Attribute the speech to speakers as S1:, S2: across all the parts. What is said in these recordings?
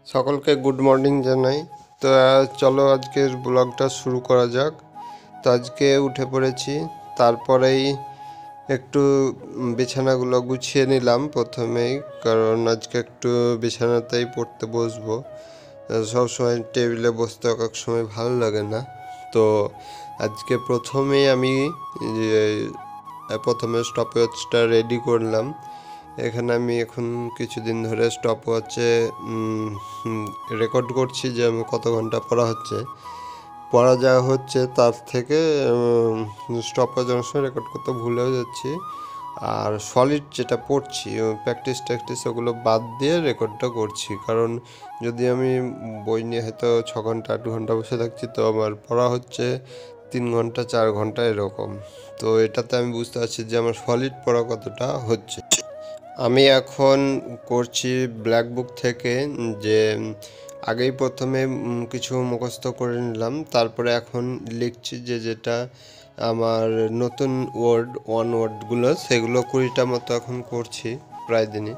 S1: সকলকে good morning জানাই। তো চলো আজকের ব্লগটা শুরু করা যাক। তো আজকে উঠে পড়েছি, তারপরেই একটু বিছানাগুলো গুছিয়ে নিলাম প্রথমেই, কারণ আজকে একটু বিছানাতেই পড়তে বসবো। সবসময় টেবিলে বসতে এক সময় ভালো লাগে না। তো আজকে প্রথমেই আমি প্রথমে স্টপওয়াচটা রেডি করলাম। এখানে আমি এখন কিছুদিন ধরে স্টপওয়াচে রেকর্ড করছি যে আমি কত ঘন্টা পড়া হচ্ছে, পড়া যা হচ্ছে তার থেকে স্টপওয়াচ অনেক সময় রেকর্ড করতে ভুলেও যাচ্ছি। আর সলিড যেটা পড়ছি প্র্যাকটিস ওগুলো বাদ দিয়ে রেকর্ডটা করছি, কারণ যদি আমি বই নিয়ে হয়তো 6 ঘন্টা 8 ঘন্টা বসে থাকছি, তো আমার পড়া হচ্ছে 3 ঘন্টা 4 ঘন্টা এরকম। তো এটাতে আমি বুঝতে পারছি যে আমার সলিড পড়া কতটা হচ্ছে। আমি এখন করছি ব্ল্যাক বুক থেকে, যে আগেই প্রথমে কিছু মুখস্থ করে নিলাম, তারপরে এখন লিখছি যে যেটা আমার নতুন ওয়ার্ডগুলো সেগুলো 20টা মতো এখন করছি প্রায় দিনই।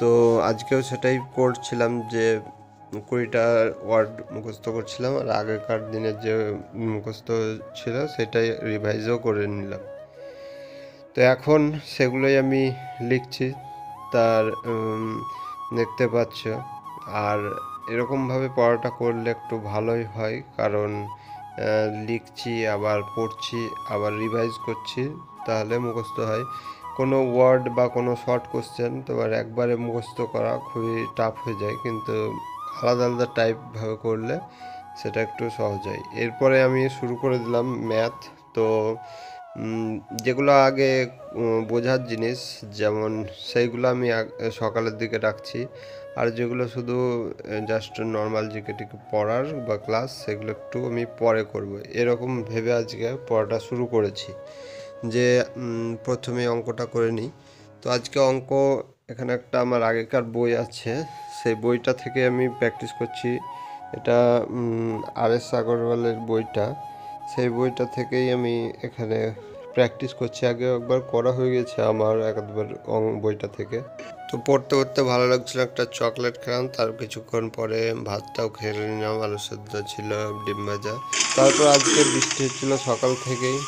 S1: তো আজকেও সেটাই করছিলাম, যে 20টা ওয়ার্ড মুখস্থ করছিলাম, আর আগেকার দিনের যে মুখস্থ ছিল সেটাই রিভাইজও করে নিলাম। তো এখন সেগুলোই আমি লিখছি, তার দেখতে পাচ্ছ। আর এরকমভাবে পড়াটা করলে একটু ভালোই হয়, কারণ লিখছি আবার পড়ছি আবার রিভাইজ করছি, তাহলে মুখস্থ হয়। কোনো ওয়ার্ড বা কোনো শর্ট কোশ্চেন তোমার একবারে মুখস্থ করা খুবই টাফ হয়ে যায়, কিন্তু আলাদা আলাদা টাইপভাবে করলে সেটা একটু সহজ হয়। এরপরে আমি শুরু করে দিলাম ম্যাথ। তো যেগুলো আগে বোঝার জিনিস, যেমন সেইগুলো আমি সকালের দিকে রাখছি, আর যেগুলো শুধু জাস্ট নর্মাল জিকে টিকে পড়ার বা ক্লাস, সেগুলো একটু আমি পরে করব, এরকম ভেবে আজকে পড়াটা শুরু করেছি। যে প্রথমে অঙ্কটা করে নিই। তো আজকে অঙ্ক, এখানে একটা আমার আগেকার বই আছে, সেই বইটা থেকে আমি প্র্যাকটিস করছি। এটা আর.এস. আগরওয়ালের বইটা, সেই বইটা থেকেই আমি এখানে প্র্যাকটিস করছি। আগে একবার করা হয়ে গেছে আমার একবার বইটা থেকে। তো পড়তে পড়তে ভালো লাগছিল, একটা চকলেট খেলাম, তার কিছুক্ষণ পরে ভাতটাও খেয়ে নিলাম, আলু সেদ্ধ ছিল, ডিম ভাজা। তারপর আজকে বৃষ্টি হচ্ছিল সকাল থেকেই।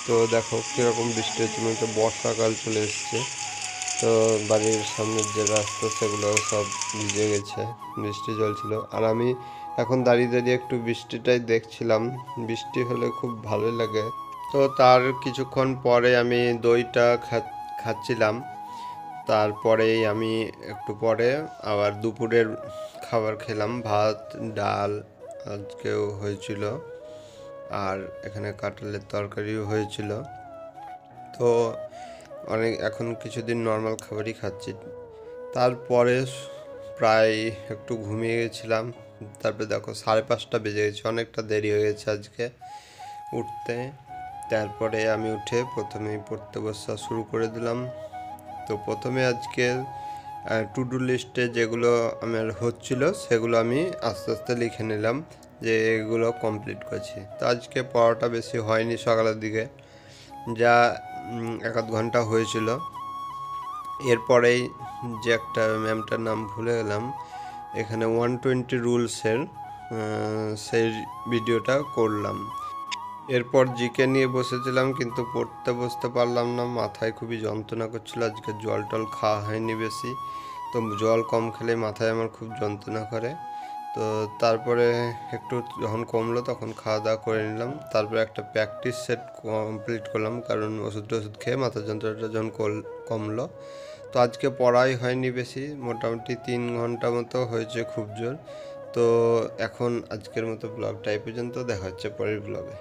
S1: তো দেখো কীরকম বৃষ্টি হচ্ছিল, তো বর্ষাকাল চলে এসছে। তো বাড়ির সামনের যে রাস্তা সেগুলো সব ভিজে গেছে, বৃষ্টি চলছিল। আর আমি এখন দাঁড়িয়ে দাঁড়িয়ে একটু বৃষ্টিটাই দেখছিলাম, বৃষ্টি হলে খুব ভালোই লাগে। তো তার কিছুক্ষণ পরে আমি দইটা খাচ্ছিলাম। তারপরেই আমি একটু পরে আবার দুপুরের খাবার খেলাম, ভাত ডাল আজকেও হয়েছিল, আর এখানে কাঁঠালের তরকারিও হয়েছিল। তো এখন কিছুদিন নর্মাল খাবারই খাচ্ছি। তারপরে প্রায় একটু ঘুমিয়ে গেছিলাম। তারপরে দেখো 5:30 বেজে গেছে, অনেকটা দেরি হয়ে গেছে আজকে উঠতে। তারপরে আমি উঠে প্রথমেই পড়তে বসা শুরু করে দিলাম। তো প্রথমে আজকে টু ডু লিস্টে যেগুলো আমার হচ্ছিল সেগুলো আমি আস্তে আস্তে লিখে নিলাম, যে এগুলো কমপ্লিট করছি। তো আজকে পড়াটা বেশি হয়নি সকালের দিকে, যা 1-2 ঘন্টা হয়েছিল। এরপরেই যে একটা ম্যামটার নাম ভুলে গেলাম, এখানে 120 রুলসের সেই ভিডিওটা করলাম। এরপর জিকে নিয়ে বসেছিলাম, কিন্তু পড়তে বসতে পারলাম না, মাথায় খুবই যন্ত্রণা করছিল। আজকে জল টল খাওয়া হয়নি বেশি, তো জল কম খেলে মাথায় আমার খুব যন্ত্রণা করে। তো তারপরে একটু যখন কমলো তখন খাওয়া দাওয়া করে নিলাম, তারপরে একটা প্র্যাকটিস সেট কমপ্লিট করলাম, কারণ ওষুধ খেয়ে মাথার যন্ত্রণাটা যখন কমলো। তো আজকে পড়াই হয়নি বেশি, মোটামুটি 3 ঘন্টা মতো হয়েছে খুব জোর। তো এখন আজকের মতো ব্লগটা এই পর্যন্ত, দেখা হচ্ছে পরের ব্লগে।